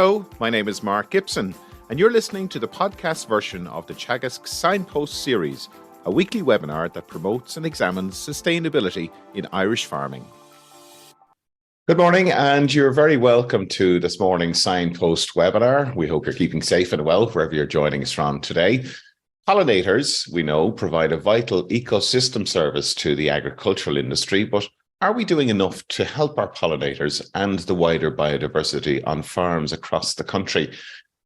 Hello, my name is Mark Gibson, and you're listening to the podcast version of the Teagasc Signpost Series, a weekly webinar that promotes and examines sustainability in Irish farming. Good morning, and you're very welcome to this morning's Signpost webinar. We hope you're keeping safe and well wherever you're joining us from today. Pollinators, we know, provide a vital ecosystem service to the agricultural industry, but are we doing enough to help our pollinators and the wider biodiversity on farms across the country?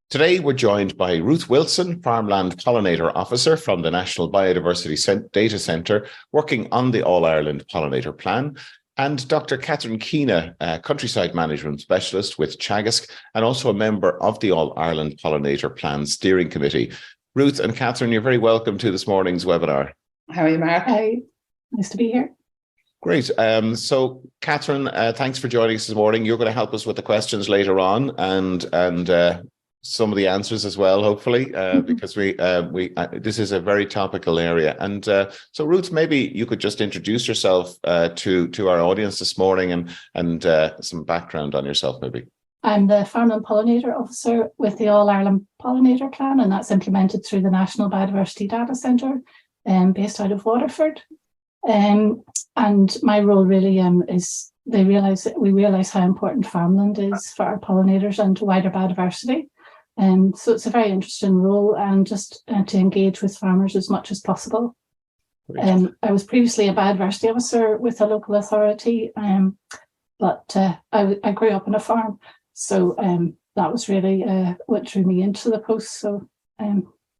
Today, we're joined by Ruth Wilson, Farmland Pollinator Officer from the National Biodiversity Data Centre, working on the All-Ireland Pollinator Plan, and Dr. Keena, Countryside Management Specialist with Teagasc, and also a member of the All-Ireland Pollinator Plan Steering Committee. Ruth and Catherine, you're very welcome to this morning's webinar. How are you, Mark? Hi, nice to be here. Great. So, Catherine, thanks for joining us this morning. You're going to help us with the questions later on and some of the answers as well, hopefully, because this is a very topical area. And so, Ruth, maybe you could just introduce yourself to our audience this morning and some background on yourself, maybe. I'm the Farmland Pollinator Officer with the All-Ireland Pollinator Plan, and that's implemented through the National Biodiversity Data Centre based out of Waterford. And my role really is we realise how important farmland is for our pollinators and wider biodiversity. So it's a very interesting role, and just to engage with farmers as much as possible. I was previously a biodiversity officer with a local authority, but I grew up on a farm, so that was really what drew me into the post.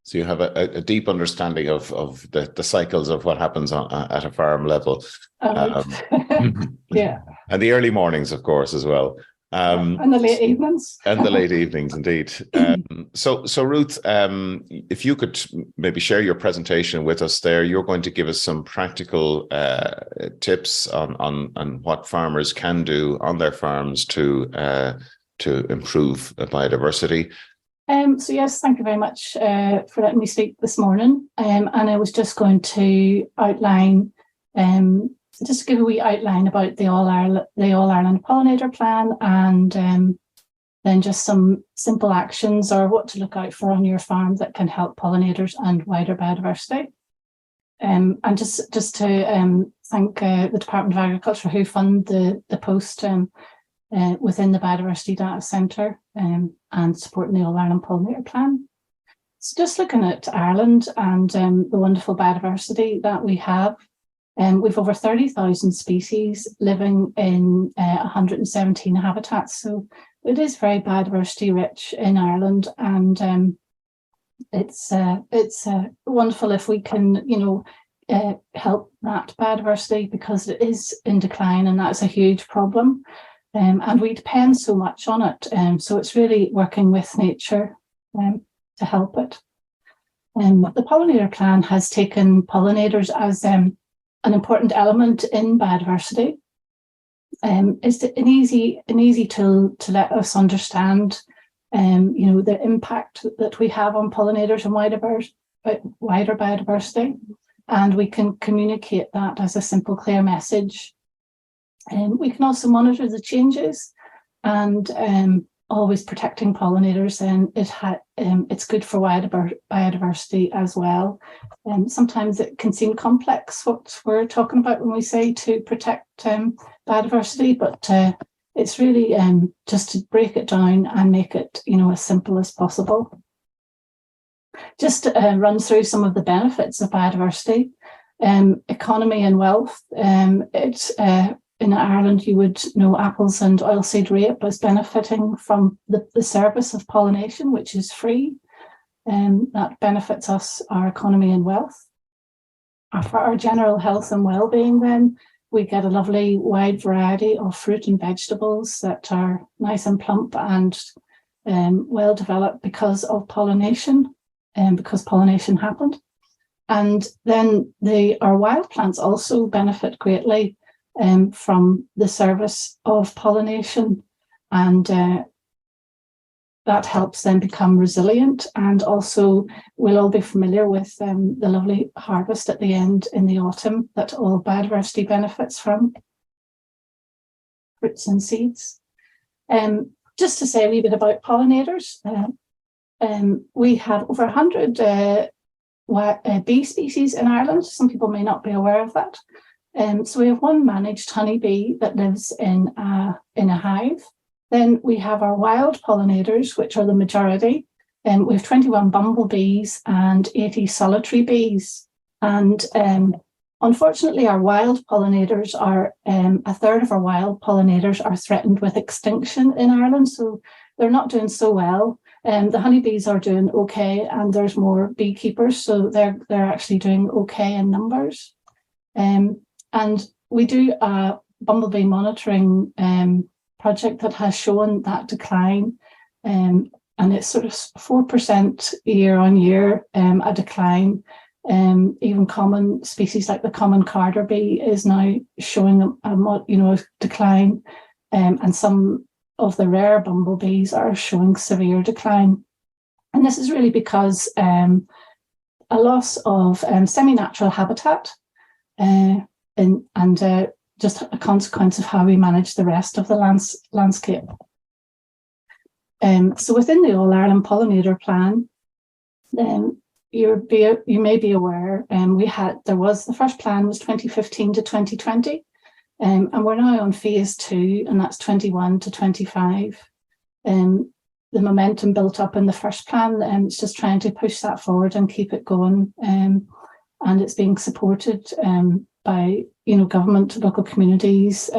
So you have a deep understanding of the cycles of what happens at a farm level. Yeah. And the early mornings, of course, as well. And the late evenings. And the late evenings, indeed. So Ruth, if you could maybe share your presentation with us there. You're going to give us some practical tips on what farmers can do on their farms to improve biodiversity. So yes, thank you very much for letting me speak this morning. And I was just going to outline, just give a wee outline about the All-Ireland Pollinator Plan, and then just some simple actions or what to look out for on your farm that can help pollinators and wider biodiversity. And just to thank the Department of Agriculture who fund the post within the Biodiversity Data Centre and supporting the All-Ireland Pollinator Plan. So just looking at Ireland and the wonderful biodiversity that we have, we've over 30,000 species living in 117 habitats. So it is very biodiversity rich in Ireland, and it's wonderful if we can, help that biodiversity, because it is in decline, and that's a huge problem. And we depend so much on it. So it's really working with nature to help it. The Pollinator Plan has taken pollinators as an important element in biodiversity. It's an easy tool to let us understand, the impact that we have on pollinators and wider biodiversity, and we can communicate that as a simple, clear message. We can also monitor the changes, and always protecting pollinators, and it's good for wider biodiversity as well. Sometimes it can seem complex what we're talking about when we say to protect biodiversity, but it's really just to break it down and make it as simple as possible. Just to run through some of the benefits of biodiversity, economy and wealth. In Ireland, you would know apples and oilseed rape as benefiting from the service of pollination, which is free. That benefits us, our economy and wealth. For our general health and well-being, then, we get a lovely wide variety of fruit and vegetables that are nice and plump and well developed because of pollination, because pollination happened. And then our wild plants also benefit greatly from the service of pollination, and that helps them become resilient. And also, we'll all be familiar with the lovely harvest at the end in the autumn that all biodiversity benefits from, fruits and seeds. just to say a wee bit about pollinators, we have over 100 bee species in Ireland. Some people may not be aware of that. So we have one managed honeybee that lives in a hive. Then we have our wild pollinators, which are the majority. We have 21 bumblebees and 80 solitary bees. And unfortunately, our wild pollinators are, a third of our wild pollinators are threatened with extinction in Ireland. So they're not doing so well. The honeybees are doing okay, and there's more beekeepers, so they're actually doing okay in numbers. And we do a bumblebee monitoring project that has shown that decline, and it's sort of 4% year on year, a decline. Even common species like the common carder bee is now showing a decline, and some of the rare bumblebees are showing severe decline. And this is really because a loss of semi-natural habitat and just a consequence of how we manage the rest of the landscape. So within the All Ireland Pollinator Plan, you may be aware, the first plan was 2015 to 2020, and we're now on phase 2, and that's 21 to 25. The momentum built up in the first plan, and it's just trying to push that forward and keep it going, and it's being supported by government, local communities,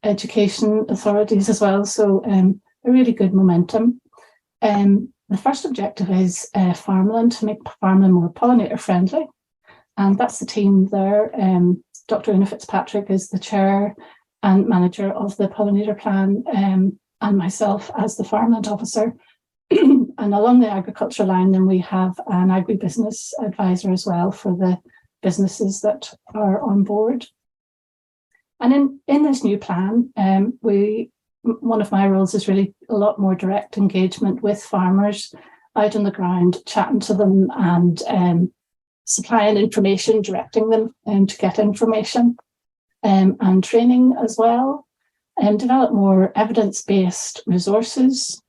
education authorities as well. So a really good momentum. The first objective is farmland, to make farmland more pollinator friendly, and that's the team there. Dr. Una Fitzpatrick is the chair and manager of the Pollinator Plan, and myself as the farmland officer. And along the agriculture line, then we have an agribusiness advisor as well for the businesses that are on board. And in this new plan, one of my roles is really a lot more direct engagement with farmers out on the ground, chatting to them and supplying information, directing them to get information, and training as well, and develop more evidence-based resources.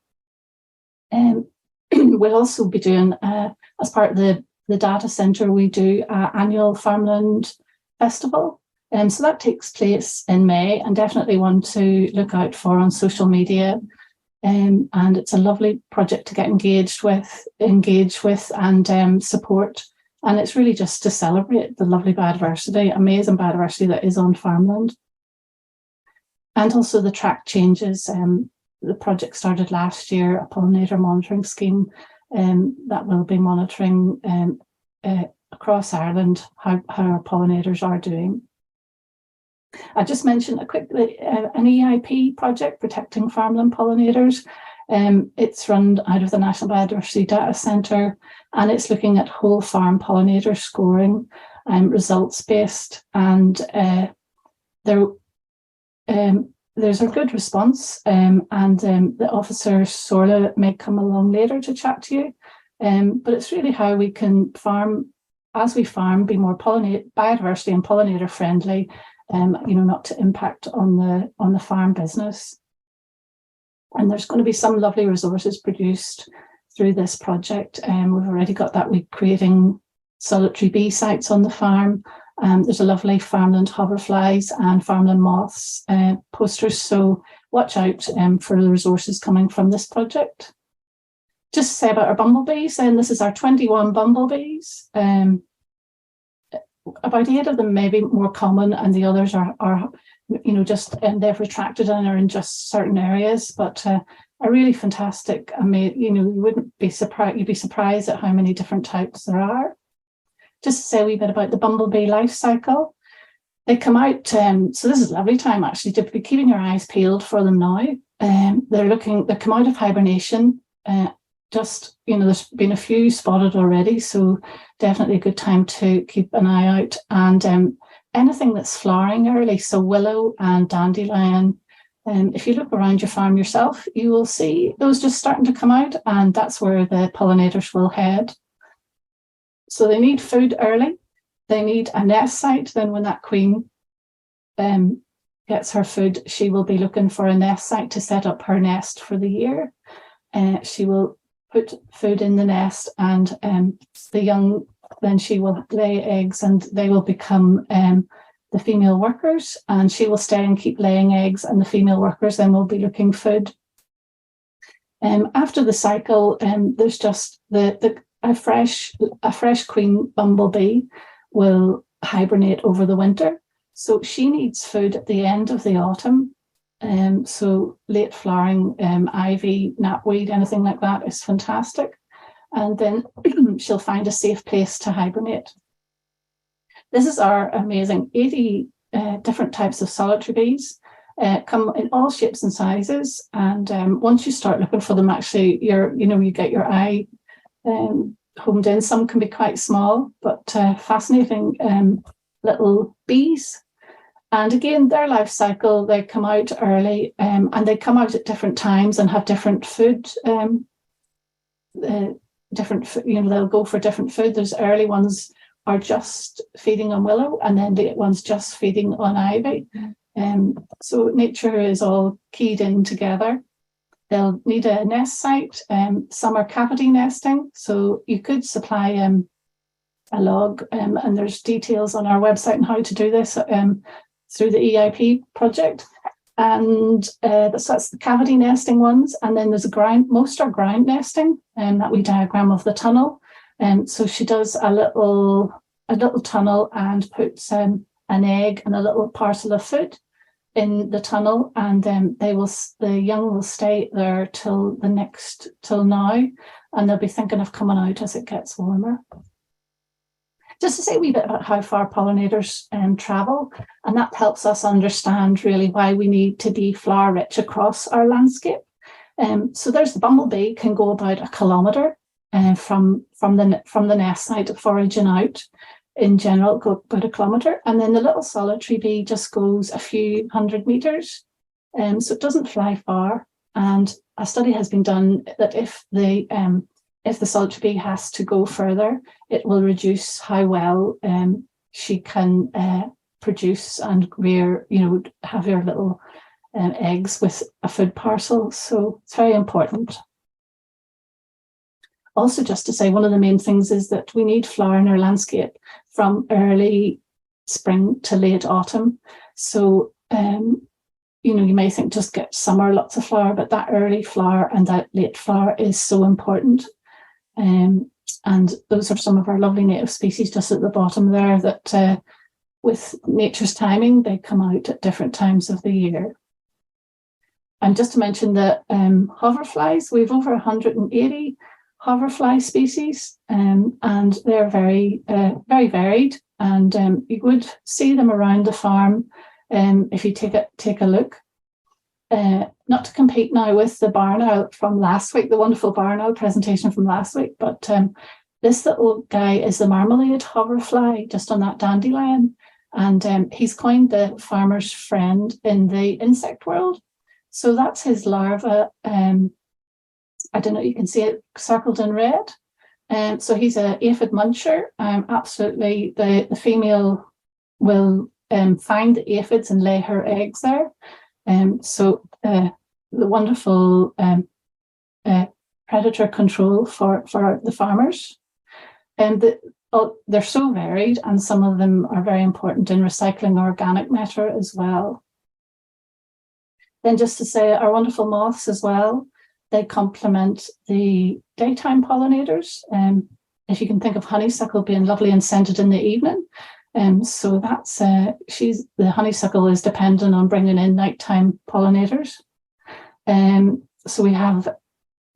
We'll also be doing, as part of the data centre, we do an annual farmland festival. So that takes place in May, and definitely one to look out for on social media. And it's a lovely project to get engage with and support. And it's really just to celebrate the lovely biodiversity, amazing biodiversity that is on farmland. And also the track changes. The project started last year, a pollinator monitoring scheme that will be monitoring across Ireland how our pollinators are doing. I just mentioned quickly an EIP project, Protecting Farmland Pollinators. It's run out of the National Biodiversity Data Centre, and it's looking at whole farm pollinator scoring, results-based, and there's a good response, and the officer Sorla may come along later to chat to you, but it's really how we can farm, as we farm, be more biodiversity and pollinator friendly, not to impact on the farm business. And there's going to be some lovely resources produced through this project. We've already got that. We're creating solitary bee sites on the farm. There's a lovely farmland hoverflies and farmland moths posters. So watch out for the resources coming from this project. Just to say about our bumblebees, and this is our 21 bumblebees. About 8 of them may be more common, and the others are they've retracted and are in just certain areas, but are really fantastic. I mean, you wouldn't be surprised, you'd be surprised at how many different types there are. Just to say a wee bit about the bumblebee life cycle. They come out, so this is a lovely time actually to be keeping your eyes peeled for them now. They come out of hibernation. There's been a few spotted already, so definitely a good time to keep an eye out. And anything that's flowering early, so willow and dandelion. If you look around your farm yourself, you will see those just starting to come out, and that's where the pollinators will head. So they need food early. They need a nest site. Then when that queen gets her food, she will be looking for a nest site to set up her nest for the year. She will put food in the nest, and the young, then she will lay eggs, and they will become the female workers, and she will stay and keep laying eggs, and the female workers then will be looking food. After the cycle, there's just a fresh queen bumblebee will hibernate over the winter. So she needs food at the end of the autumn. So late flowering ivy, knapweed, anything like that is fantastic. And then she'll find a safe place to hibernate. This is our amazing 80 different types of solitary bees. Come in all shapes and sizes, and once you start looking for them, actually, you get your eye homed in. Some can be quite small, but fascinating little bees. And again, their life cycle, they come out early, and they come out at different times and have different food. They'll go for different food. There's early ones are just feeding on willow, and then late ones just feeding on ivy. So nature is all keyed in together. They'll need a nest site. Some are cavity nesting, so you could supply a log, and there's details on our website on how to do this through the EIP project. And that's the cavity nesting ones. And then there's most are ground nesting, that wee diagram of the tunnel. So she does a little tunnel and puts an egg and a little parcel of food in the tunnel, and the young will stay there till now, and they'll be thinking of coming out as it gets warmer. Just to say a wee bit about how far pollinators travel, and that helps us understand really why we need to be flower rich across our landscape. So there's the bumblebee, can go about 1 kilometre from the nest site foraging out. In general, go about 1 kilometre, and then the little solitary bee just goes a few 100 metres, so it doesn't fly far. And a study has been done that if the solitary bee has to go further, it will reduce how well she can produce and rear, have your little eggs with a food parcel. So it's very important. Also, just to say, one of the main things is that we need flower in our landscape from early spring to late autumn. So, you may think just get summer, lots of flower, but that early flower and that late flower is so important. And those are some of our lovely native species just at the bottom there that with nature's timing, they come out at different times of the year. And just to mention that hoverflies, we've over 180 hoverfly species, and they're very, very varied. And you would see them around the farm if you take a look. Not to compete now with the barn owl from last week, the wonderful barn owl presentation from last week, but this little guy is the marmalade hoverfly just on that dandelion, and he's coined the farmer's friend in the insect world. So that's his larva. I don't know, you can see it circled in red. So he's an aphid muncher. Absolutely, the female will find the aphids and lay her eggs there. So the wonderful predator control for the farmers. And they're so varied, and some of them are very important in recycling organic matter as well. Then just to say, our wonderful moths as well, they complement the daytime pollinators. If you can think of honeysuckle being lovely and scented in the evening. So that's the honeysuckle is dependent on bringing in nighttime pollinators. So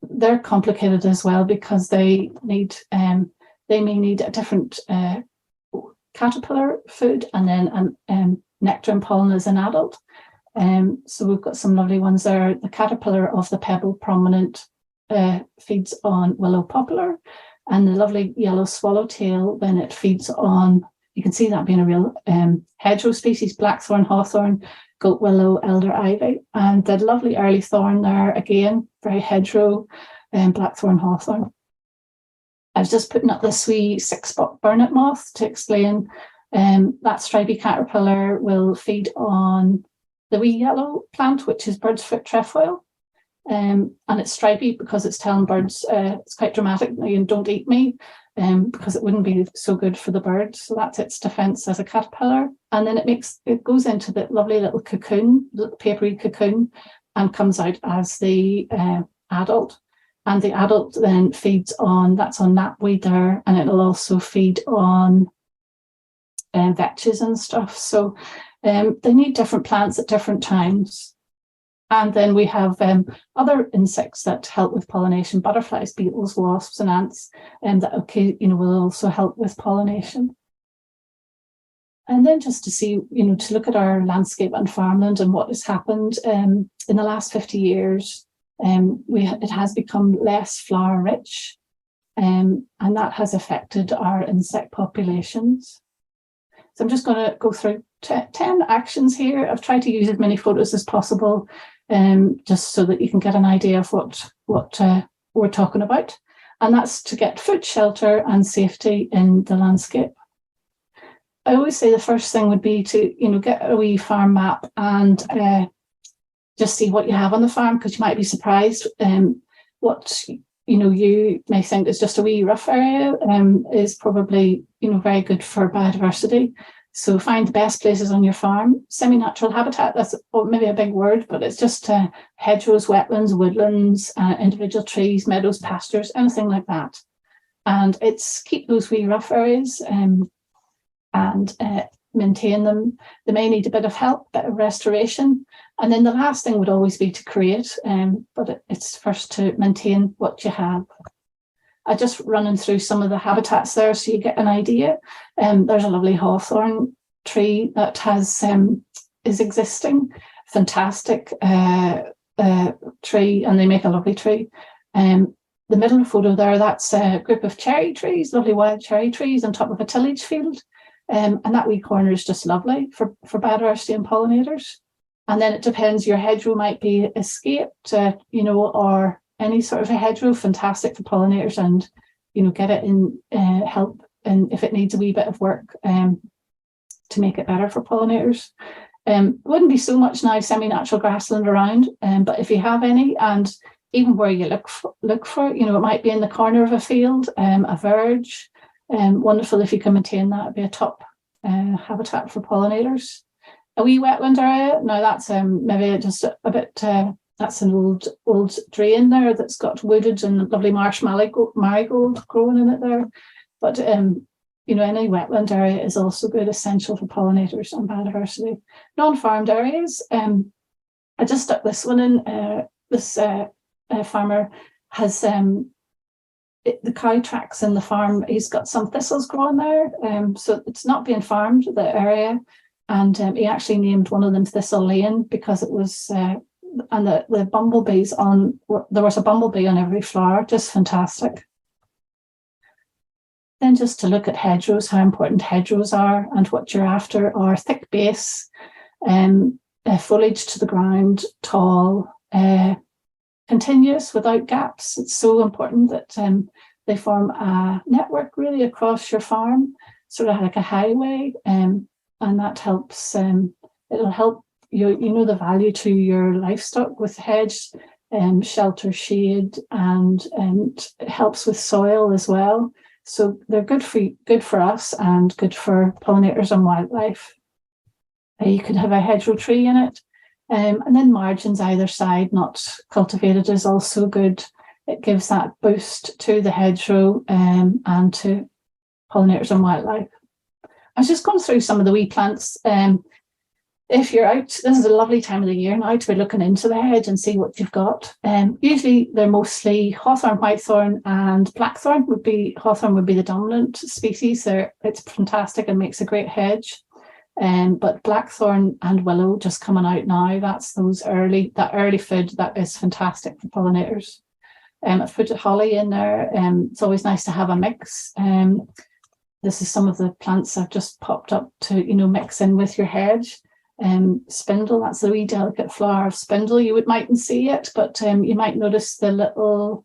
they're complicated as well because they may need a different caterpillar food and then nectar and pollen as an adult. So we've got some lovely ones there. The caterpillar of the pebble prominent feeds on willow poplar, and the lovely yellow swallowtail, then it feeds on, you can see that being a real hedgerow species, blackthorn, hawthorn, goat willow, elder ivy, and the lovely early thorn there, again, very hedgerow, blackthorn, hawthorn. I was just putting up this wee 6-spot burnet moth to explain that stripy caterpillar will feed on the wee yellow plant, which is bird's foot trefoil. And it's stripy because it's telling birds, it's quite dramatic, don't eat me, because it wouldn't be so good for the bird. So that's its defense as a caterpillar. And then it goes into the lovely little cocoon, little papery cocoon, and comes out as the adult. And the adult then feeds on, that's on knapweed there, and it'll also feed on vetches and stuff. So they need different plants at different times. And then we have other insects that help with pollination, butterflies, beetles, wasps, and ants, and that will also help with pollination. And then just to see, to look at our landscape and farmland and what has happened in the last 50 years, it has become less flower rich, and that has affected our insect populations. So I'm just going to go through 10 actions here. I've tried to use as many photos as possible, just so that you can get an idea of what we're talking about. And that's to get food, shelter and safety in the landscape. I always say the first thing would be to, get a wee farm map and just see what you have on the farm, because you might be surprised what you may think is just a wee rough area is probably very good for biodiversity. So find the best places on your farm. Semi-natural habitat, that's maybe a big word, but it's just hedgerows, wetlands, woodlands, individual trees, meadows, pastures, anything like that. And it's keep those wee rough areas and maintain them. They may need a bit of help, a bit of restoration. And then the last thing would always be to create, but it's first to maintain what you have. I just running through some of the habitats there so you get an idea. There's a lovely hawthorn tree that is existing, fantastic tree, and they make a lovely tree. The middle photo there, that's a group of cherry trees, lovely wild cherry trees on top of a tillage field. And that wee corner is just lovely for biodiversity and pollinators. And then it depends, your hedgerow might be escaped, or any sort of a hedgerow, fantastic for pollinators, and get it in help, and if it needs a wee bit of work to make it better for pollinators. Wouldn't be so much now semi-natural grassland around, but if you have any, and even where you look for it, it might be in the corner of a field, a verge, wonderful if you can maintain that. It'd be a top habitat for pollinators. A wee wetland area, now that's maybe just a bit. That's an old drain there that's got wooded and lovely marsh marigold growing in it there. But any wetland area is also good, essential for pollinators and biodiversity. Non-farmed areas. I just stuck this one in. This farmer has the cow tracks in the farm. He's got some thistles growing there, so it's not being farmed, the area. And he actually named one of them Thistle Lane because it was. And the bumblebees there was a bumblebee on every flower, just fantastic. Then just to look at hedgerows, how important hedgerows are, and what you're after are thick base, foliage to the ground, tall, continuous without gaps. It's so important that they form a network really across your farm, sort of like a highway, and that helps. It'll help. You the value to your livestock with hedge, shelter, shade, and it helps with soil as well. So they're good for us and good for pollinators and wildlife. You could have a hedgerow tree in it, and then margins either side, not cultivated, is also good. It gives that boost to the hedgerow and to pollinators and wildlife. I was just going through some of the wee plants. If you're out, this is a lovely time of the year now to be looking into the hedge and see what you've got. Usually they're mostly hawthorn, whitethorn, and blackthorn. Hawthorn would be the dominant species. It's fantastic and makes a great hedge. But blackthorn and willow just coming out now. That's that early food that is fantastic for pollinators. I've put holly in there. It's always nice to have a mix. This is some of the plants I've just popped up to mix in with your hedge. Spindle, that's the wee delicate flower of spindle. You mightn't see it, but you might notice the little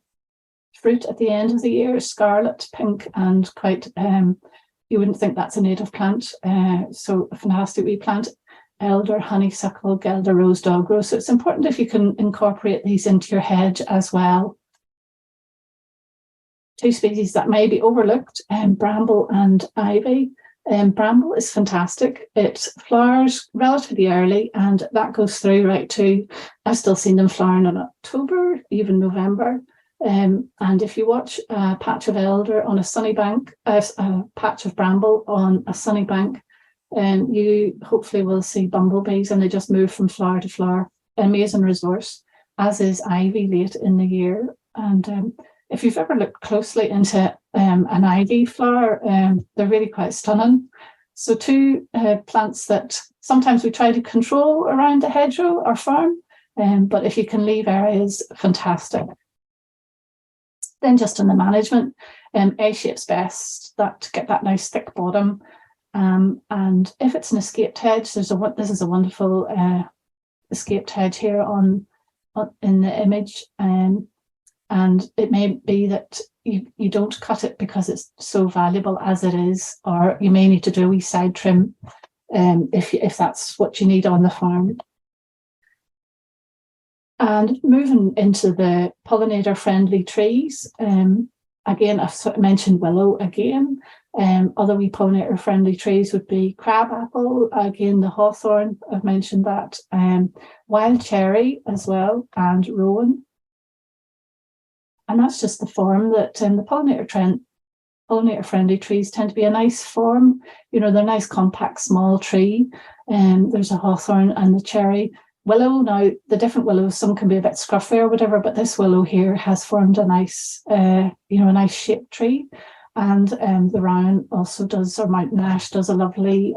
fruit at the end of the year, scarlet, pink, and quite, you wouldn't think that's a native plant. So a fantastic wee plant. elder, honeysuckle, gelder, rose, dogrose. So it's important if you can incorporate these into your hedge as well. Two species that may be overlooked, bramble and ivy. Bramble is fantastic. It flowers relatively early, and that goes through right to, I've still seen them flowering in October, even November. And if you watch a patch of elder on a sunny bank, a patch of bramble on a sunny bank, you hopefully will see bumblebees, and they just move from flower to flower. Amazing resource, as is ivy late in the year. And if you've ever looked closely into an ivy flower, they're really quite stunning. So two plants that sometimes we try to control around the hedgerow or farm, but if you can leave areas, fantastic. Then just in the management, A-shape's best, that to get that nice thick bottom. And if it's an escaped hedge, this is a wonderful escaped hedge here in the image. And it may be that you don't cut it because it's so valuable as it is, or you may need to do a wee side trim if that's what you need on the farm. And moving into the pollinator-friendly trees, again, I've mentioned willow again. Other wee pollinator-friendly trees would be crabapple, again, the hawthorn, I've mentioned that, wild cherry as well, and rowan. And that's just the form that the pollinator-friendly trees tend to be a nice form. You know, they're a nice, compact, small tree. There's a hawthorn and the cherry. Willow, now, the different willows, some can be a bit scruffy or whatever, but this willow here has formed a nice, a nice shaped tree. And the rowan also does, or mountain ash does a lovely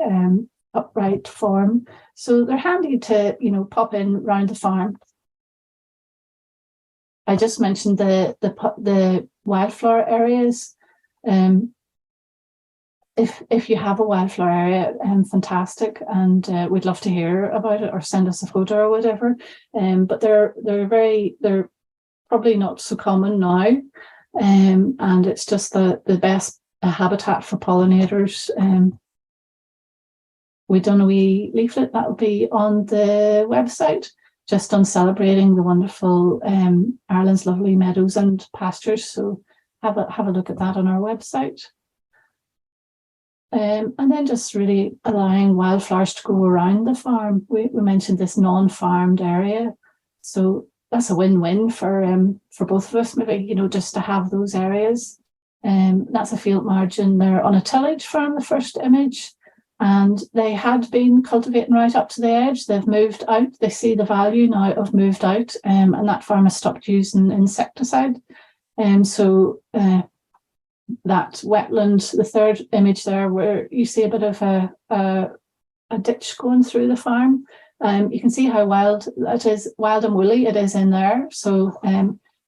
upright form. So they're handy to, pop in round the farm. I just mentioned the wildflower areas. If you have a wildflower area, fantastic, and we'd love to hear about it or send us a photo or whatever. But they're probably not so common now, and it's just the best habitat for pollinators. We've done a wee leaflet that will be on the website, just on celebrating the wonderful Ireland's lovely meadows and pastures. So have a look at that on our website. And then just really allowing wildflowers to grow around the farm. We mentioned this non-farmed area, so that's a win-win for both of us. Maybe just to have those areas. That's a field margin. They're on a tillage farm, the first image, and they had been cultivating right up to the edge. They've moved out. They see the value now of moved out, and that farm has stopped using insecticide. So that wetland, the third image there, where you see a bit of a ditch going through the farm. You can see how wild that is, wild and woolly it is in there. So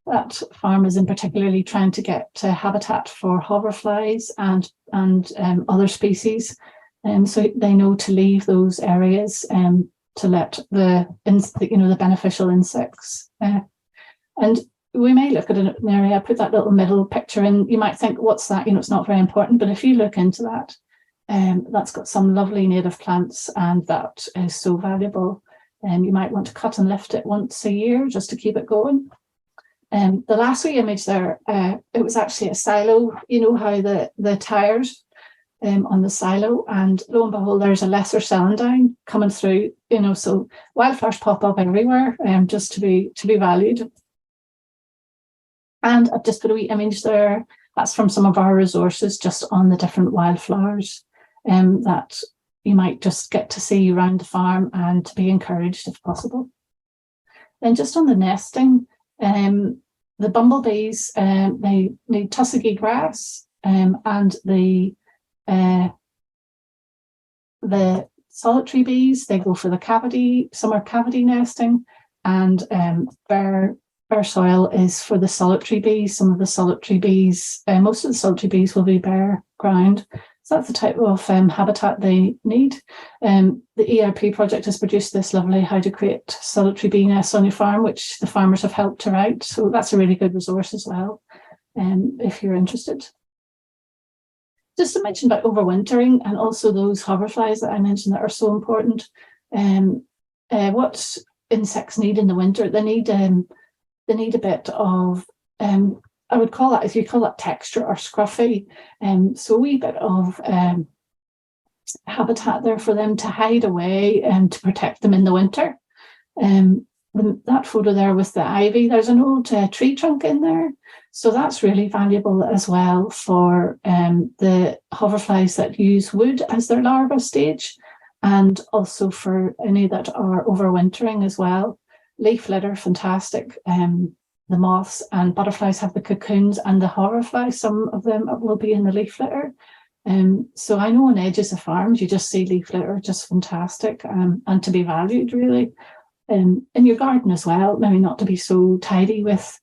that farm is in particularly trying to get habitat for hoverflies and other species. So they know to leave those areas to let the beneficial insects. And we may look at an area, put that little middle picture in, you might think, what's that? It's not very important, but if you look into that, that's got some lovely native plants, and that is so valuable. You might want to cut and lift it once a year just to keep it going. The last wee image there, it was actually a silo. You know how the tires on the silo, and lo and behold, there's a lesser celandine coming through. So wildflowers pop up everywhere, just to be valued. And I've just put a wee image there. That's from some of our resources just on the different wildflowers that you might just get to see around the farm and to be encouraged if possible. Then just on the nesting, the bumblebees, they need tussocky grass, and the solitary bees, they go for the cavity, some are cavity nesting, and bare soil is for the solitary bees. Some of the solitary bees, most of the solitary bees will be bare ground. So that's the type of habitat they need. The EIP project has produced this lovely How to Create Solitary Bee Nests on Your Farm, which the farmers have helped to write. So that's a really good resource as well, if you're interested. Just to mention about overwintering, and also those hoverflies that I mentioned that are so important. what insects need in the winter. They need a bit of I would call that, if you call that texture or scruffy, so a wee bit of habitat there for them to hide away and to protect them in the winter. That photo there with the ivy, there's an old tree trunk in there, so that's really valuable as well for the hoverflies that use wood as their larva stage, and also for any that are overwintering as well. Leaf litter, fantastic. The moths and butterflies have the cocoons, and the hoverflies, some of them will be in the leaf litter. So I know on edges of farms you just see leaf litter, just fantastic, and to be valued really. In your garden as well, maybe not to be so tidy with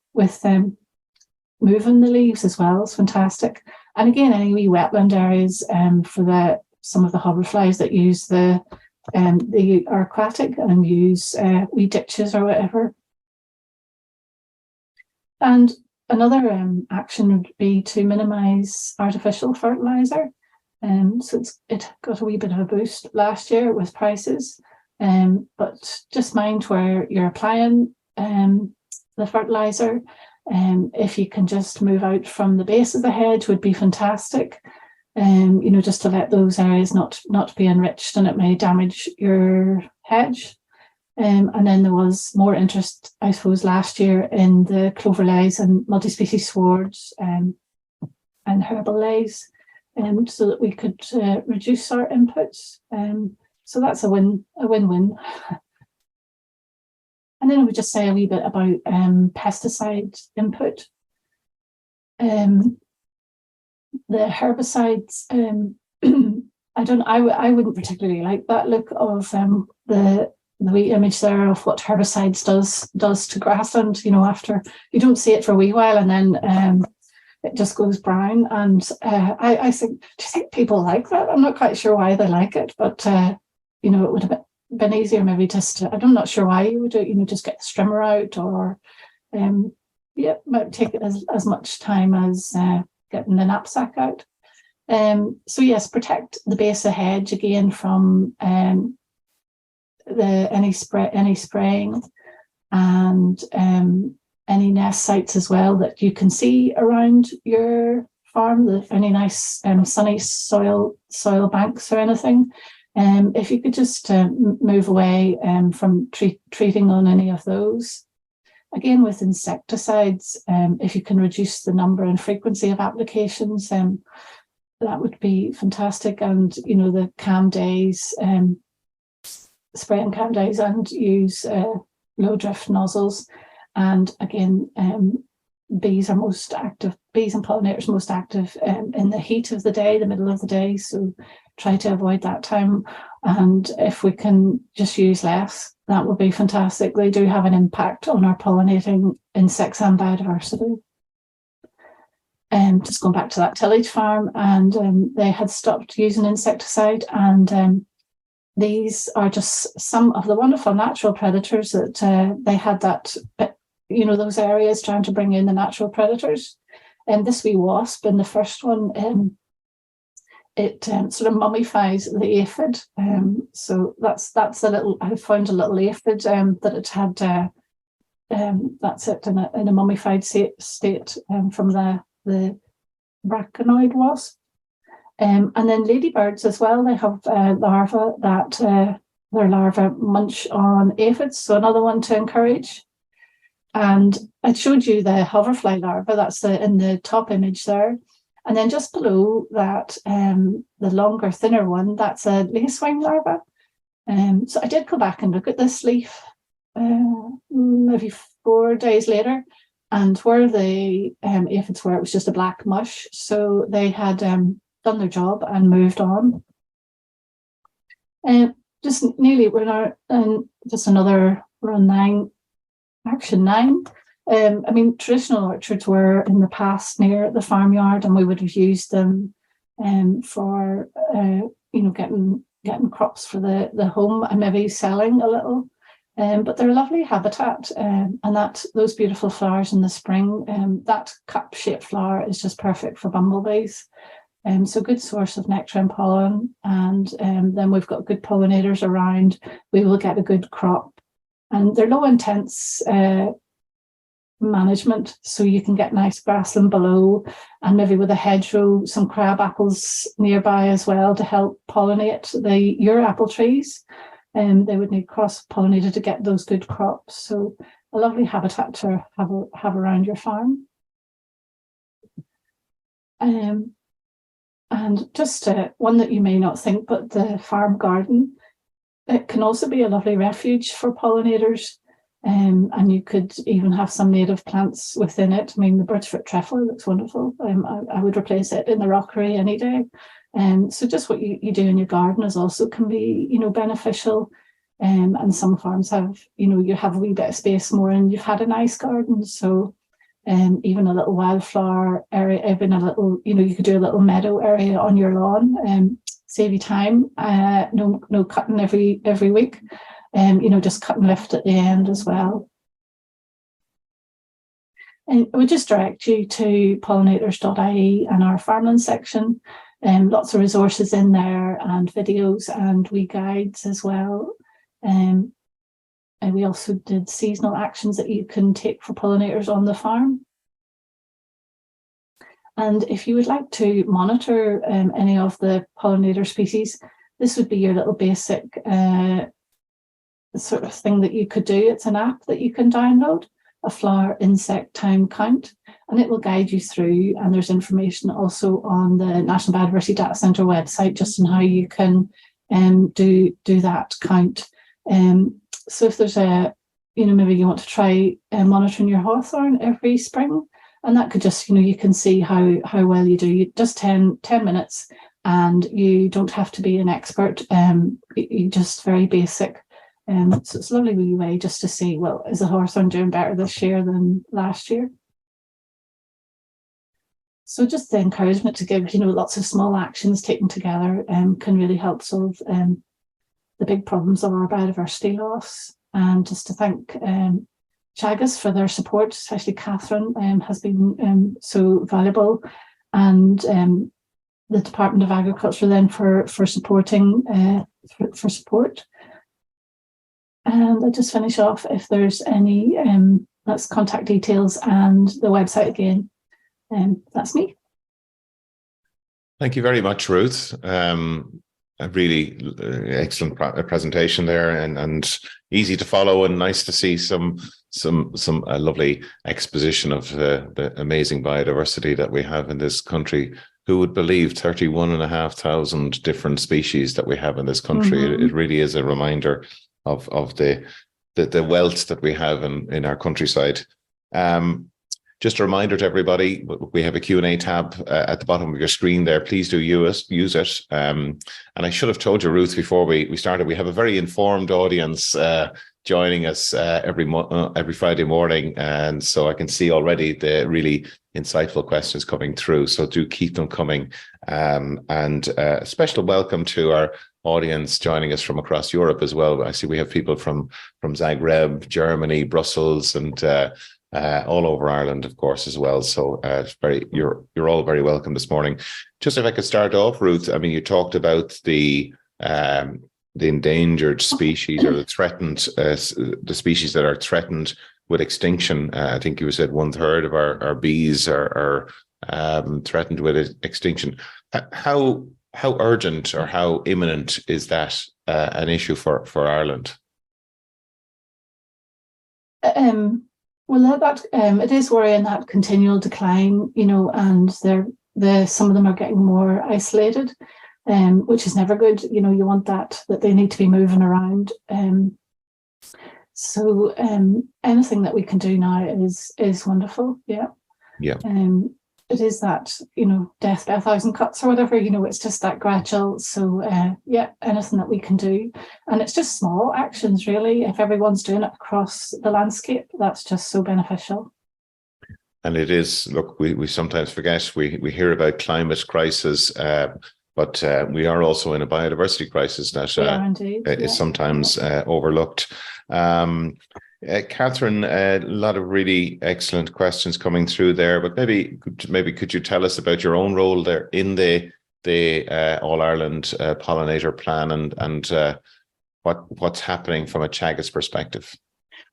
moving the leaves as well is fantastic. And again, any wee wetland areas for some of the hoverflies that use the are aquatic and use wee ditches or whatever. And another action would be to minimise artificial fertiliser. So it got a wee bit of a boost last year with prices. But just mind where you're applying the fertiliser. If you can just move out from the base of the hedge would be fantastic. Just to let those areas not be enriched, and it may damage your hedge. And then there was more interest, I suppose, last year in the clover lays and multi-species swards and herbal lays, so that we could reduce our inputs. So that's a win-win. And then I would just say a wee bit about pesticide input. The herbicides, I wouldn't particularly like that look of the wee image there of what herbicides does to grassland. After you don't see it for a wee while, and then it just goes brown. And I think, do you think people like that? I'm not quite sure why they like it, but it would have been easier maybe just I'm not sure why you would do it, just get the strimmer out, or might take it as much time as getting the knapsack out. So yes, protect the base of hedge again from any spraying, and any nest sites as well that you can see around your farm. Any nice sunny soil banks or anything. If you could just move away from treating on any of those. Again, with insecticides, if you can reduce the number and frequency of applications, that would be fantastic. And the calm days, spray on calm days, and use low drift nozzles. And again, bees and pollinators are most active in the heat of the day, the middle of the day. So try to avoid that time. And if we can just use less, that would be fantastic. They do have an impact on our pollinating insects and biodiversity. Just going back to that tillage farm, and they had stopped using insecticide, and these are just some of the wonderful natural predators that they had, that those areas trying to bring in the natural predators. And this wee wasp in the first one, it sort of mummifies the aphid. So that's a little, I found a little aphid that it had, that's it, in a mummified state from the braconid wasp. And then ladybirds as well, they have larvae that their larvae munch on aphids, so another one to encourage. And I showed you the hoverfly larva, that's in the top image there. And then just below that, the longer, thinner one, that's a lacewing larva. So I did go back and look at this leaf maybe 4 days later, and where the aphids were, it was just a black mush. So they had done their job and moved on. Just nearly, we're now just another action 9. Traditional orchards were in the past near the farmyard, and we would have used them for getting crops for the home and maybe selling a little. But they're a lovely habitat, and those beautiful flowers in the spring. That cup-shaped flower is just perfect for bumblebees. So good source of nectar and pollen, and then we've got good pollinators around. We will get a good crop, and they're low intense management, so you can get nice grassland below, and maybe with a hedgerow, some crab apples nearby as well to help pollinate your apple trees. And they would need cross-pollinated to get those good crops. So a lovely habitat to have around your farm. And just one that you may not think, but the farm garden, it can also be a lovely refuge for pollinators. And you could even have some native plants within it. I mean, the bird's-foot trefoil looks wonderful. I would replace it in the rockery any day. So just what you do in your garden is also can be, beneficial. And some farms have, you have a wee bit of space more and you've had a nice garden. So even a little wildflower area, even a little, you could do a little meadow area on your lawn, save you time, no cutting every week. Just cut and lift at the end as well. And we just direct you to pollinators.ie and our farmland section. Lots of resources in there and videos and wee guides as well. And we also did seasonal actions that you can take for pollinators on the farm. And if you would like to monitor any of the pollinator species, this would be your little basic sort of thing that you could do. It's an app that you can download, a flower insect time count, and it will guide you through. And there's information also on the National Biodiversity Data Centre website just on how you can do that count. So if there's maybe you want to try monitoring your hawthorn every spring, and that could just, you can see how well you do. You just 10 minutes, and you don't have to be an expert. You just very basic. So it's a lovely wee way just to see, well, is the hawthorn doing better this year than last year? So just the encouragement to give, lots of small actions taken together can really help solve the big problems of our biodiversity loss. And just to thank Teagasc for their support, especially Catherine has been so valuable, and the Department of Agriculture then for supporting for support. And I'll just finish off if there's any, that's contact details and the website again. That's me. Thank you very much, Ruth. A really excellent presentation there, and easy to follow, and nice to see some lovely exposition of the amazing biodiversity that we have in this country. Who would believe 31,500 different species that we have in this country? Mm-hmm. It really is a reminder of the wealth that we have in our countryside. Just a reminder to everybody, we have a Q&A tab at the bottom of your screen there. Please do use it. And I should have told you, Ruth, before we started, we have a very informed audience joining us every Friday morning. And so I can see already the really insightful questions coming through. So do keep them coming. And a special welcome to our audience joining us from across Europe as well. I see we have people from Zagreb, Germany, Brussels, and all over Ireland, of course, as well. So you're all very welcome this morning. Just if I could start off, Ruth, I mean, you talked about the endangered species, or the threatened, the species that are threatened with extinction. I think you said 1/3 of our bees are threatened with extinction. How urgent or how imminent is that an issue for Ireland? Well, that it is worrying, that continual decline, and some of them are getting more isolated, which is never good. You want that they need to be moving around. So anything that we can do now is wonderful. Yeah. Yeah. It is that, death by 1,000 cuts or whatever, it's just that gradual. So anything that we can do. And it's just small actions, really. If everyone's doing it across the landscape, that's just so beneficial. And it is, look, we sometimes forget, we hear about climate crisis, but we are also in a biodiversity crisis that is sometimes overlooked. Catherine, a lot of really excellent questions coming through there, but maybe could you tell us about your own role there in the All Ireland Pollinator Plan and what's happening from a Teagasc perspective?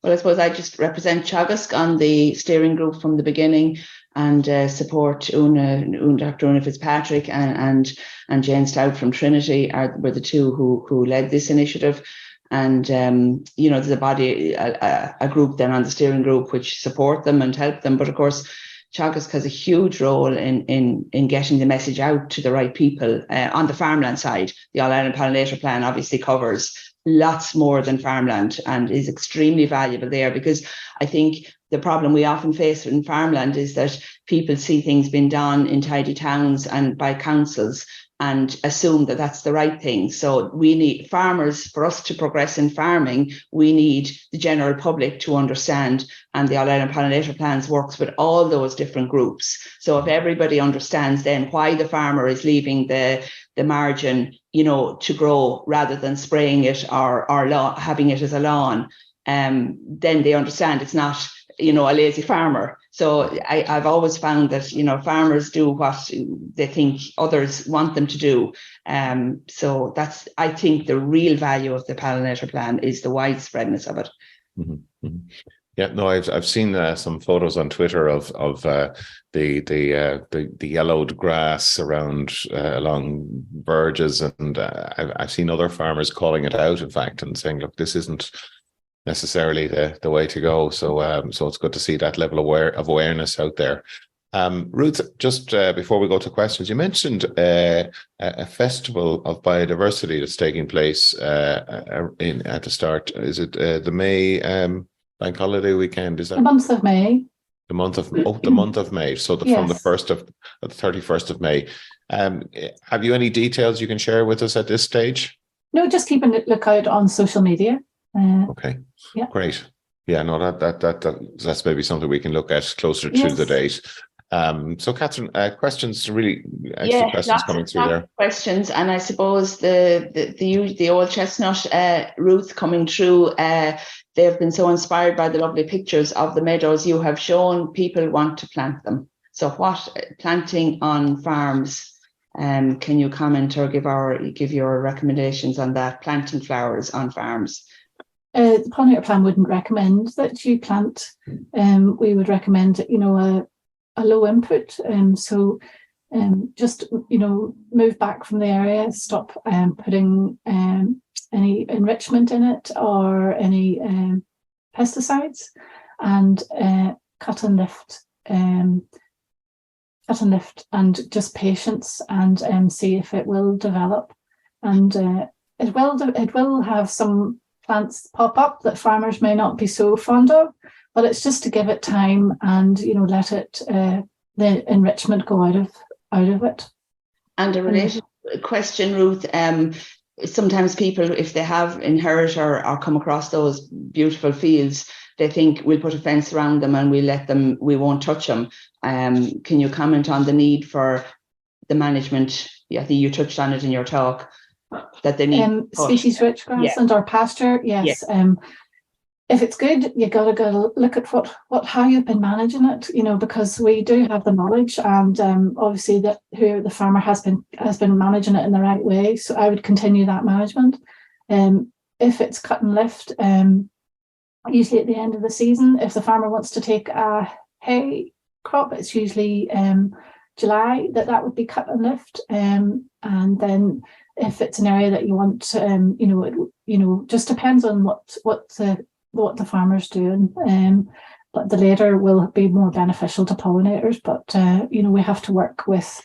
Well, I suppose I just represent Teagasc on the steering group from the beginning and support Dr. Una Fitzpatrick and Jane Stout from Trinity were the two who led this initiative. And, there's a body, a group then on the steering group which support them and help them. But of course, Teagasc has a huge role in getting the message out to the right people on the farmland side. The All Ireland Pollinator Plan obviously covers lots more than farmland and is extremely valuable there, because I think the problem we often face in farmland is that people see things being done in tidy towns and by councils and assume that that's the right thing. So we need farmers, for us to progress in farming, we need the general public to understand, and the All Ireland Pollinator Plans works with all those different groups. So if everybody understands then why the farmer is leaving the margin, to grow rather than spraying it or having it as a lawn, then they understand it's not, a lazy farmer. So I've always found that, farmers do what they think others want them to do. So that's, I think, the real value of the pollinator plan is the widespreadness of it. Mm-hmm. Mm-hmm. Yeah, no, I've seen some photos on Twitter of the yellowed grass around along verges, and I've seen other farmers calling it out, in fact, and saying, look, this isn't necessarily the way to go. So it's good to see that level of awareness out there. Ruth, just before we go to questions, you mentioned a festival of biodiversity that's taking place at the start. Is it the May bank holiday weekend? Is that the month of May? The month of May. So from the 1st of the 31st of May. Have you any details you can share with us at this stage? No, just keeping a lookout on social media. Okay. Yeah. Great. Yeah, no, that's maybe something we can look at closer to the date. So Catherine, questions, really extra questions coming through there. Questions, and I suppose the old chestnut, Ruth, coming through. They've been so inspired by the lovely pictures of the meadows you have shown. People want to plant them. So, what planting on farms? Can you comment or give your recommendations on that? Planting flowers on farms. The pollinator plan wouldn't recommend that you plant. We would recommend, a low input. So just, move back from the area, stop putting any enrichment in it or any pesticides, and cut and lift and just patience and see if it will develop. And it will have some plants pop up that farmers may not be so fond of, but it's just to give it time and let it the enrichment go out of it. And a related question, Ruth. Sometimes people, if they have inherited or come across those beautiful fields, they think we'll put a fence around them and we won't touch them. Can you comment on the need for the management? Yeah, I think you touched on it in your talk, that they need species rich grassland or pasture. Yes. Yeah. If it's good, you gotta look at how you've been managing it, because we do have the knowledge, and obviously that who the farmer has been managing it in the right way. So I would continue that management. If it's cut and lift, usually at the end of the season, if the farmer wants to take a hay crop, it's usually July that would be cut and lift, and then if it's an area that you want, just depends on what the farmer's doing. But the later will be more beneficial to pollinators. But we have to work with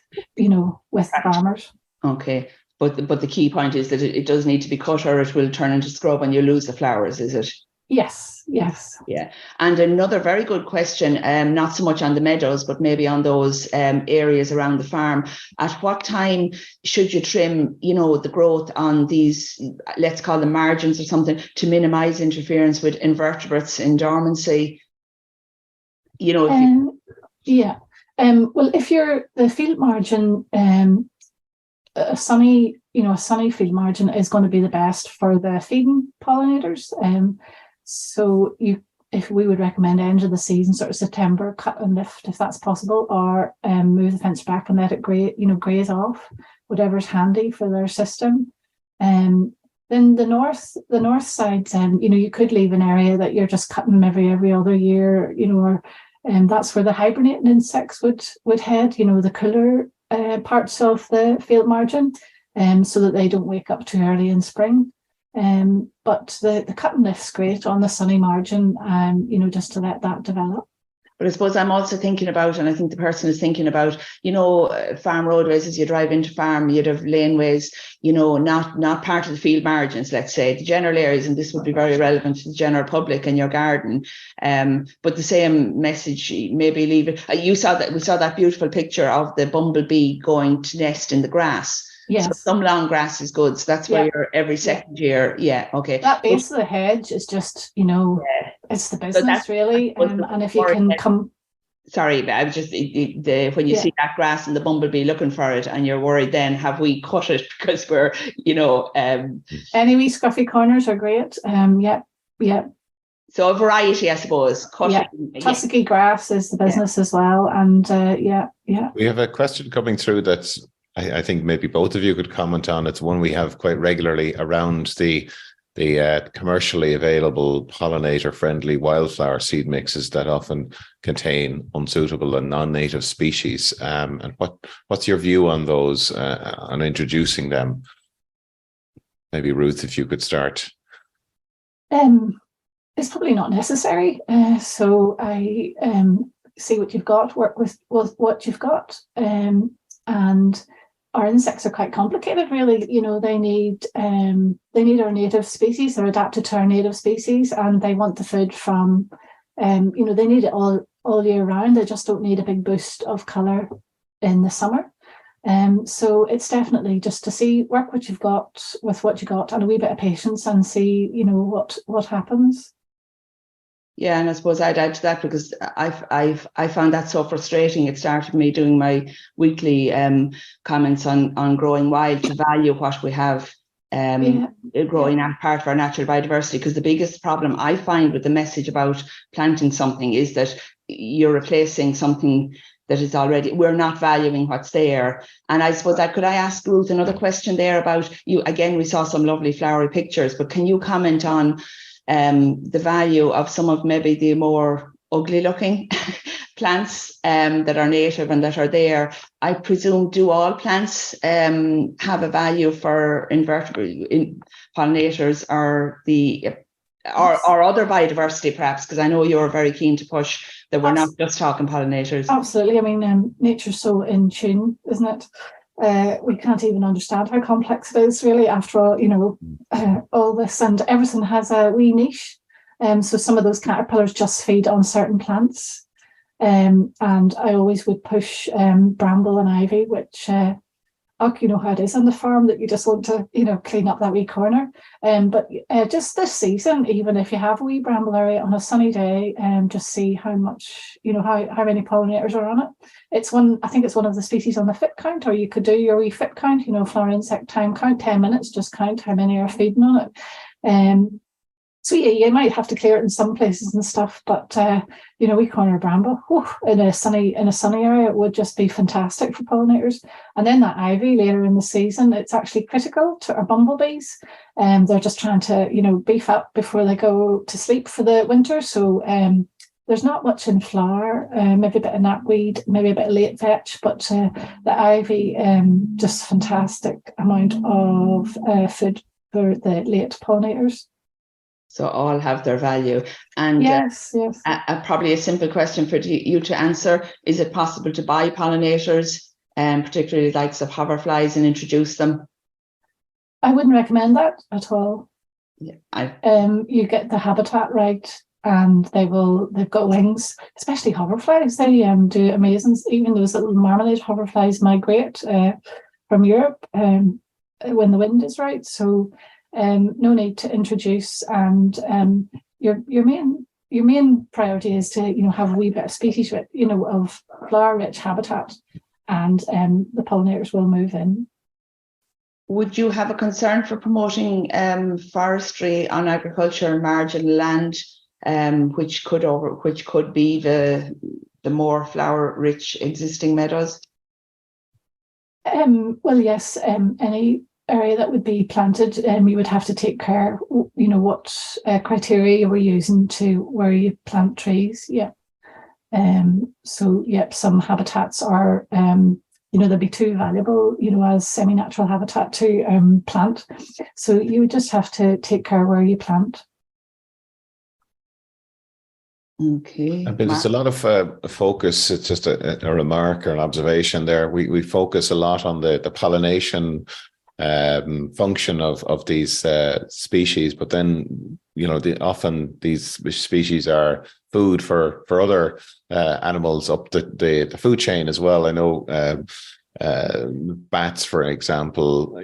farmers. Okay, but the key point is that it does need to be cut, or it will turn into scrub and you lose the flowers. Is it? Yes. Yeah. And another very good question, not so much on the meadows, but maybe on those areas around the farm. At what time should you trim, the growth on these, let's call them margins or something, to minimize interference with invertebrates in dormancy? Well, if you're the field margin, a sunny field margin is going to be the best for the feeding pollinators. So you if we would recommend end of the season, sort of September, cut and lift if that's possible, or move the fence back and let it graze off, whatever's handy for their system. Then the north side, you could leave an area that you're just cutting them every other year, or that's where the hibernating insects would head, the cooler parts of the field margin, so that they don't wake up too early in spring. But the cut and lift's great on the sunny margin, just to let that develop. But I suppose I'm also thinking about, and I think the person is thinking about, farm roadways. As you drive into farm, you'd have laneways, not part of the field margins, let's say, the general areas, and this would be very relevant to the general public in your garden. But the same message, maybe leave it. We saw that beautiful picture of the bumblebee going to nest in the grass. Yes. So some long grass is good. So that's where you're every second year. Yeah. Okay. That base of the hedge is just, it's the business, so really. And if you can come. Sorry, but I was just, when you see that grass and the bumblebee looking for it, and you're worried, then have we cut it because we're, Any wee scruffy corners are great. Yeah. So a variety, I suppose. Tussocky grass is the business as well. And We have a question coming through that's, I think maybe both of you could comment on. It's one we have quite regularly around the commercially available pollinator-friendly wildflower seed mixes that often contain unsuitable and non-native species. And what's your view on those, on introducing them? Maybe Ruth, if you could start. It's probably not necessary. So I see what you've got, work with what you've got, and our insects are quite complicated, really. They need our native species. They're adapted to our native species, and they want the food from, they need it all year round. They just don't need a big boost of colour in the summer. So it's definitely just to work what you've got with what you got, and a wee bit of patience, and see, what happens. Yeah, and I suppose I'd add to that, because I found that so frustrating. It started me doing my weekly comments on growing wild, to value what we have growing as part of our natural biodiversity. Because the biggest problem I find with the message about planting something is that you're replacing something that is already, we're not valuing what's there. And I suppose could I ask Ruth another question there about you? Again, we saw some lovely flowery pictures, but can you comment on the value of some of maybe the more ugly looking plants that are native and that are there? I presume, do all plants have a value for pollinators, or other biodiversity perhaps? Because I know you're very keen to push that we're not just talking pollinators. Absolutely. I mean, nature's so in tune, isn't it? We can't even understand how complex it is, really, after all, all this, and everything has a wee niche. So some of those caterpillars just feed on certain plants. And I always would push bramble and ivy, which, you know how it is on the farm, that you just want to, clean up that wee corner. But just this season, even if you have a wee bramble area on a sunny day, just see how much, how many pollinators are on it. I think it's one of the species on the fit count, or you could do your wee fit count, flower insect time count, 10 minutes, just count how many are feeding on it. So yeah, you might have to clear it in some places and stuff, but we corner bramble in a sunny area, it would just be fantastic for pollinators. And then that ivy later in the season, it's actually critical to our bumblebees. They're just trying to beef up before they go to sleep for the winter. So there's not much in flower, maybe a bit of knapweed, maybe a bit of late vetch, but the ivy, just fantastic amount of food for the late pollinators. So all have their value. And yes. Probably a simple question for you to answer. Is it possible to buy pollinators, particularly the likes of hoverflies, and introduce them? I wouldn't recommend that at all. Yeah, you get the habitat right, and they've got wings, especially hoverflies. They do amazing. Even those little marmalade hoverflies migrate from Europe when the wind is right. So no need to introduce, and your main priority is to have a wee bit of species of flower rich habitat, and the pollinators will move in. Would you have a concern for promoting forestry on agriculture and marginal land which could be the more flower-rich existing meadows? Well, yes, any area that would be planted, you would have to take care, what criteria you were using to where you plant trees. Yeah. So, yep, some habitats are, they'd be too valuable, as semi-natural habitat to plant. So you would just have to take care where you plant. Okay. I mean, there's a lot of focus. It's just a remark or an observation there. We focus a lot on the pollination function of these species, but then often these species are food for other animals up the food chain as well. I know bats, for example,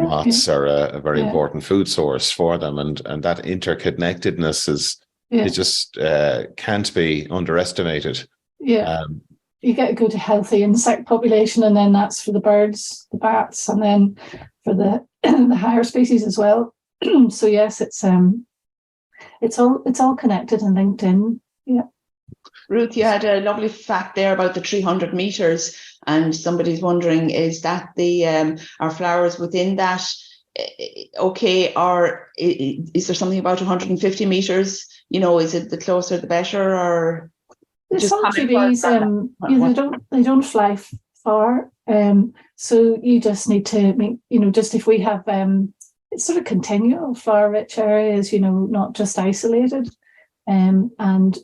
moths are a very important food source for them, and that interconnectedness is just can't be underestimated. You get a good healthy insect population, and then that's for the birds, the bats, and then for the the higher species as well. So yes, it's all connected and linked in. Yeah. Ruth, you had a lovely fact there about the 300 meters, and somebody's wondering, is that our flowers within that okay, or is there something about 150 meters? Is it the closer the better, or? There's some trees, they don't fly far. So you just need to make, just if we have it's sort of continual flower rich areas, not just isolated. And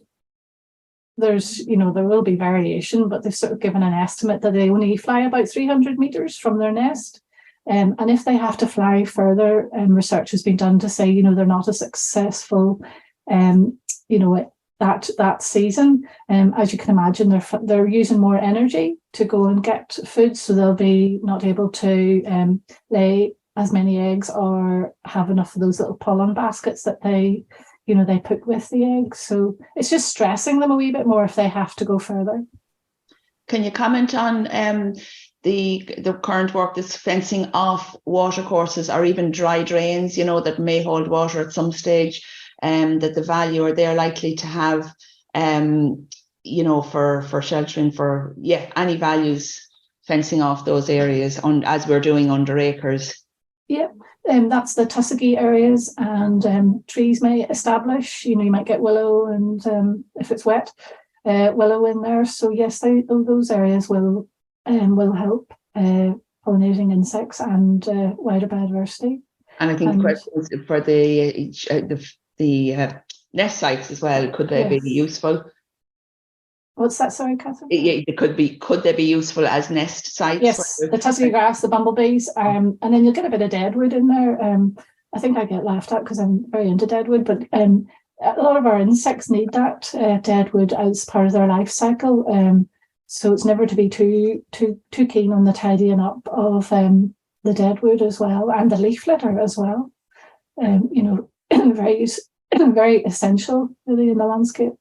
there's, there will be variation, but they've sort of given an estimate that they only fly about 300 meters from their nest. And if they have to fly further, research has been done to say, they're not as successful, that season. As you can imagine, they're using more energy to go and get food, so they'll be not able to lay as many eggs or have enough of those little pollen baskets that they put with the eggs. So it's just stressing them a wee bit more if they have to go further. Can you comment on the current work that's fencing off watercourses or even dry drains, that may hold water at some stage? That the value, or they're likely to have, for sheltering, for any values, fencing off those areas as we're doing under acres. Yeah, that's the tussocky areas, and trees may establish. You might get willow, and if it's wet, willow in there. So yes, those areas will help pollinating insects and wider biodiversity. And I think the question is for the nest sites as well. Could they be useful? What's that? Sorry, Catherine. Could they be useful as nest sites? Yes, the tussocky grass, the bumblebees, and then you'll get a bit of deadwood in there. I think I get laughed at because I'm very into deadwood, but a lot of our insects need that deadwood as part of their life cycle. So it's never to be too keen on the tidying up of the deadwood as well, and the leaf litter as well. Very essential really in the landscape.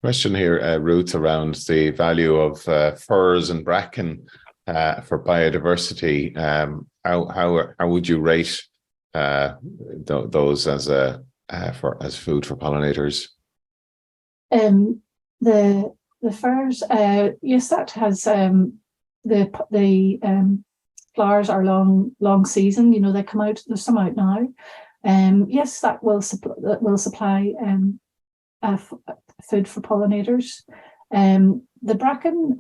Question here, Ruth, around the value of firs and bracken for biodiversity. How would you rate those as food for pollinators? The firs, yes, that has the flowers are long season. They come out. There's some out now. Yes, that will supply food for pollinators. The bracken,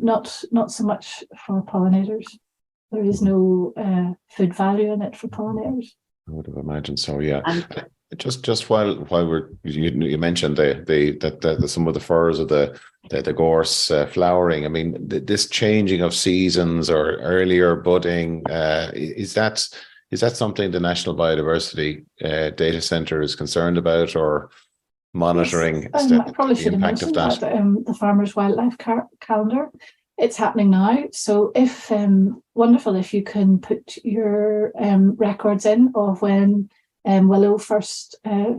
not so much for pollinators. There is no food value in it for pollinators. I would have imagined so. Yeah. And just while you mentioned that some of the firs of the gorse flowering. I mean, this changing of seasons or earlier budding, is that something the National Biodiversity Data Centre is concerned about or monitoring? Yes, I probably should have mentioned that the Farmers Wildlife Calendar. It's happening now. So if wonderful if you can put your records in of when willow first. I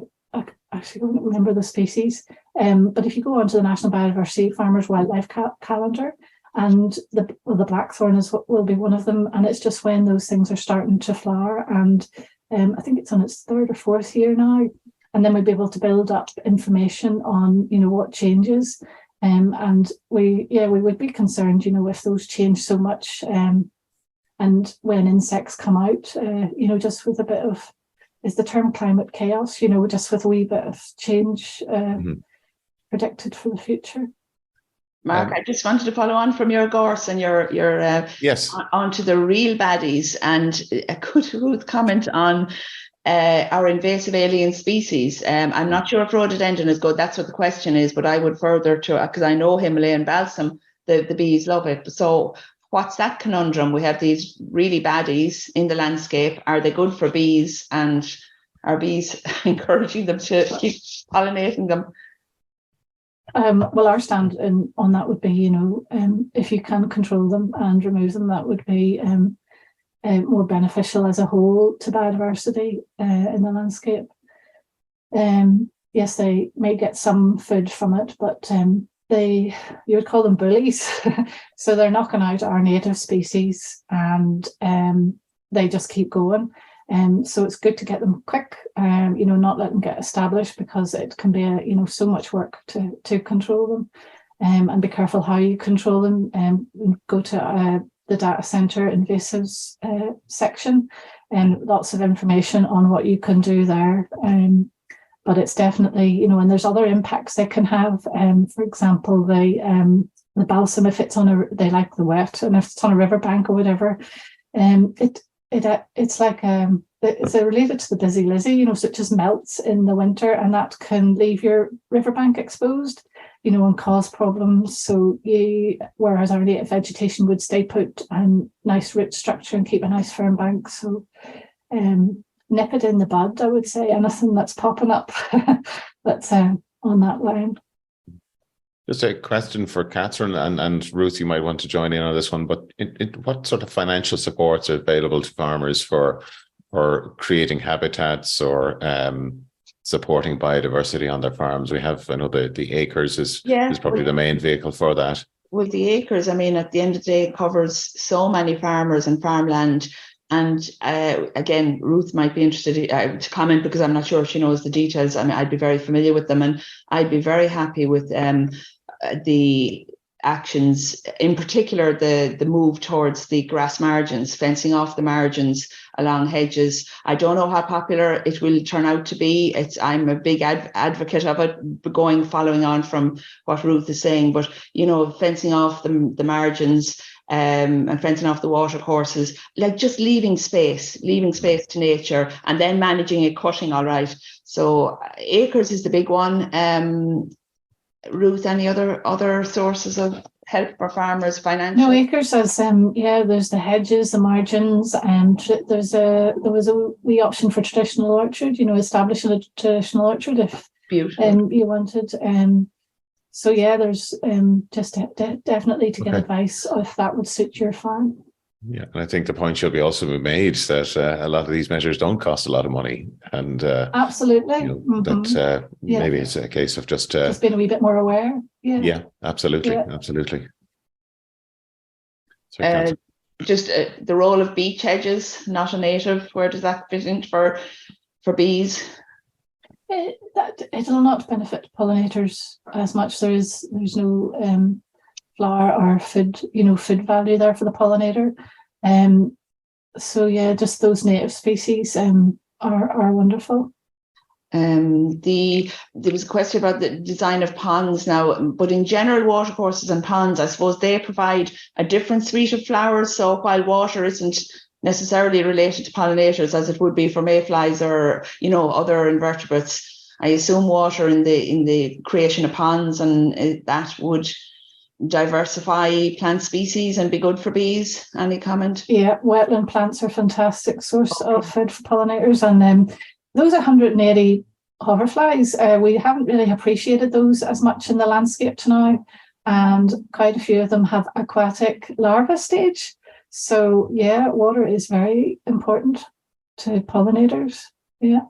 actually don't remember the species, but if you go onto the National Biodiversity Farmers Wildlife Calendar, and the blackthorn will be one of them, and it's just when those things are starting to flower, and I think it's on its 3rd or 4th year now. and then we'd be able to build up information on, what changes. And we would be concerned, if those change so much. And when insects come out, just with a bit of, is the term climate chaos, just with a wee bit of change predicted for the future. Mark, I just wanted to follow on from your gorse and your yes, onto the real baddies, and could Ruth comment on our invasive alien species? I'm not sure if rhododendron is good. That's what the question is, but I would further to, because I know Himalayan balsam, the bees love it. So what's that conundrum? We have these really baddies in the landscape. Are they good for bees? And are bees encouraging them to keep pollinating them? Well, our stand on that would be, if you can control them and remove them, that would be more beneficial as a whole to biodiversity in the landscape. Yes, they may get some food from it, but you would call them bullies. So they're knocking out our native species, and they just keep going. So it's good to get them quick, not let them get established, because it can be so much work to control them, and be careful how you control them. Go to the data centre invasives section, and lots of information on what you can do there. But it's definitely, and there's other impacts they can have. For example, the balsam, if it's they like the wet, and if it's on a riverbank or whatever, it's like it's related to the busy lizzie, so it just melts in the winter, and that can leave your riverbank exposed, and cause problems. So whereas our native vegetation would stay put and nice root structure and keep a nice firm bank. So nip it in the bud, I would say, anything that's popping up that's on that line. Just a question for Catherine and Ruth, you might want to join in on this one, but what sort of financial supports are available to farmers for creating habitats or supporting biodiversity on their farms? We have, I know the acres is probably the main vehicle for that. Well, the acres, at the end of the day, it covers so many farmers and farmland. And again, Ruth might be interested to comment, because I'm not sure if she knows the details. I'd be very familiar with them, and I'd be very happy with the actions, in particular the move towards the grass margins, fencing off the margins along hedges. I don't know how popular it will turn out to be. I'm a big advocate of it, following on from what Ruth is saying, but fencing off the margins, and fencing off the water courses, like just leaving space to nature, and then managing it, cutting all right. So acres is the big one. Ruth, any other sources of help for farmers financially? No, acres as there's the hedges, the margins, and there was a wee option for traditional orchard, establishing a traditional orchard if Beautiful. You wanted. So there's just definitely to get advice if that would suit your farm. Yeah, and I think the point should be also made that a lot of these measures don't cost a lot of money, and absolutely, that maybe it's a case of just being a wee bit more aware. Yeah, absolutely. So, just the role of beech hedges, not a native. Where does that fit in for bees? It'll not benefit pollinators as much. There's no flower or food value there for the pollinator. So just those native species are wonderful. There was a question about the design of ponds now, but in general, watercourses and ponds, I suppose they provide a different suite of flowers. So while water isn't necessarily related to pollinators as it would be for mayflies or other invertebrates, I assume water in the creation of ponds, and that would diversify plant species and be good for bees. Any comment? Yeah, wetland plants are a fantastic source of food for pollinators, and those 180 hoverflies, we haven't really appreciated those as much in the landscape to now, and quite a few of them have aquatic larva stage. So water is very important to pollinators. Yeah.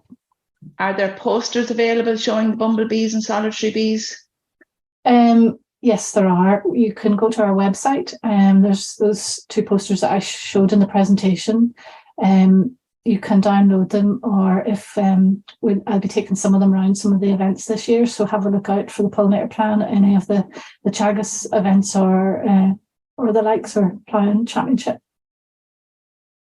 Are there posters available showing the bumblebees and solitary bees? Yes, there are. You can go to our website. There's those two posters that I showed in the presentation. you can download them, or if I'll be taking some of them around some of the events this year, so have a look out for the pollinator plan at any of the Teagasc events or the likes, or Ploughing Championship.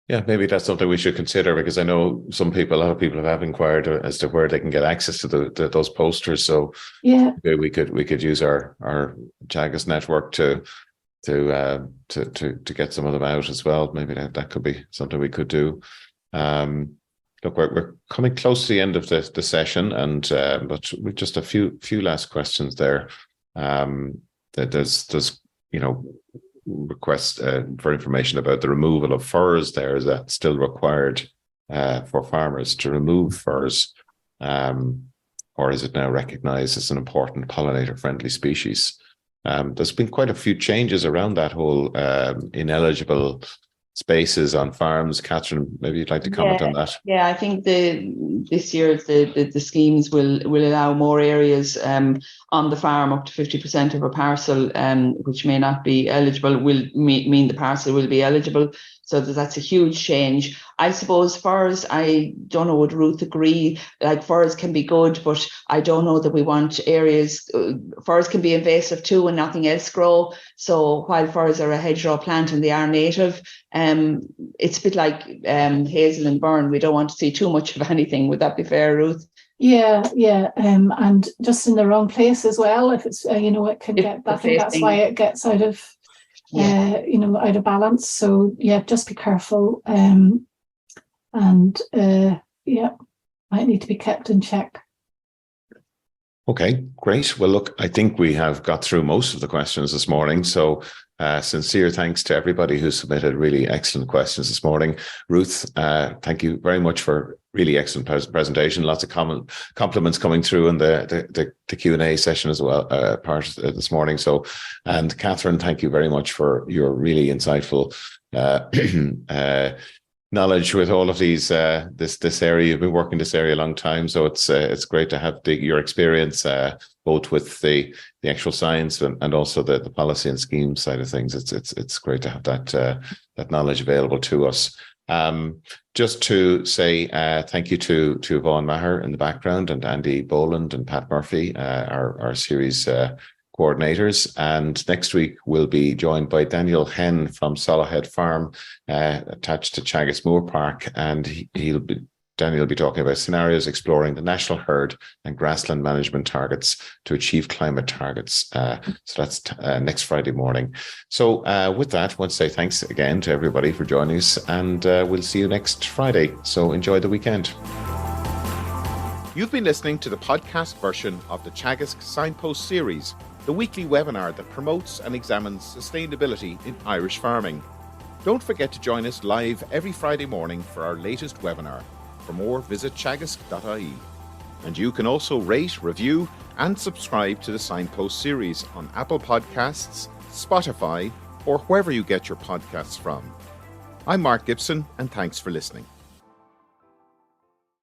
Yeah, maybe that's something we should consider, because I know a lot of people have inquired as to where they can get access to those posters. So yeah, we could use our Teagasc network to get some of them out as well. Maybe that could be something we could do. Look, we're coming close to the end of the session, and but with just a few last questions there. There's requests for information about the removal of furze. There, is that still required for farmers to remove furze, or is it now recognised as an important pollinator-friendly species? There's been quite a few changes around that whole ineligible spaces on farms. Catherine, maybe you'd like to comment on that. Yeah, I think this year the schemes will allow more areas on the farm, up to 50% of a parcel, which may not be eligible, will mean the parcel will be eligible. So that's a huge change. I suppose furze, I don't know, would Ruth agree? Like, furze can be good, but I don't know that we want areas. Furze can be invasive too and nothing else grow. So while furze are a hedgerow plant and they are native, it's a bit like hazel and burn. We don't want to see too much of anything. Would that be fair, Ruth? Yeah, and just in the wrong place as well. If it's it can get. I think that's why it gets out of. Out of balance. So yeah, just be careful. Might need to be kept in check. Okay, great. Well, look, I think we have got through most of the questions this morning. So sincere thanks to everybody who submitted really excellent questions this morning. Ruth, thank you very much for really excellent presentation. Lots of compliments coming through in the Q&A session as well, part this morning. So, and Catherine, thank you very much for your really insightful knowledge with all of these this area. You've been working this area a long time, so it's great to have your experience both with the actual science and also the policy and scheme side of things. It's great to have that knowledge available to us. Just to say thank you to Yvonne Maher in the background, and Andy Boland and Pat Murphy, our series coordinators. And next week we'll be joined by Daniel Henn from Solihead Farm, attached to Teagasc Moor Park, and Daniel will be talking about scenarios exploring the national herd and grassland management targets to achieve climate targets. So that's next Friday morning. So with that, I want to say thanks again to everybody for joining us, and we'll see you next Friday. So enjoy the weekend. You've been listening to the podcast version of the Teagasc Signpost Series, the weekly webinar that promotes and examines sustainability in Irish farming. Don't forget to join us live every Friday morning for our latest webinar. For more, visit teagasc.ie. And you can also rate, review, and subscribe to the Signpost Series on Apple Podcasts, Spotify, or wherever you get your podcasts from. I'm Mark Gibson, and thanks for listening.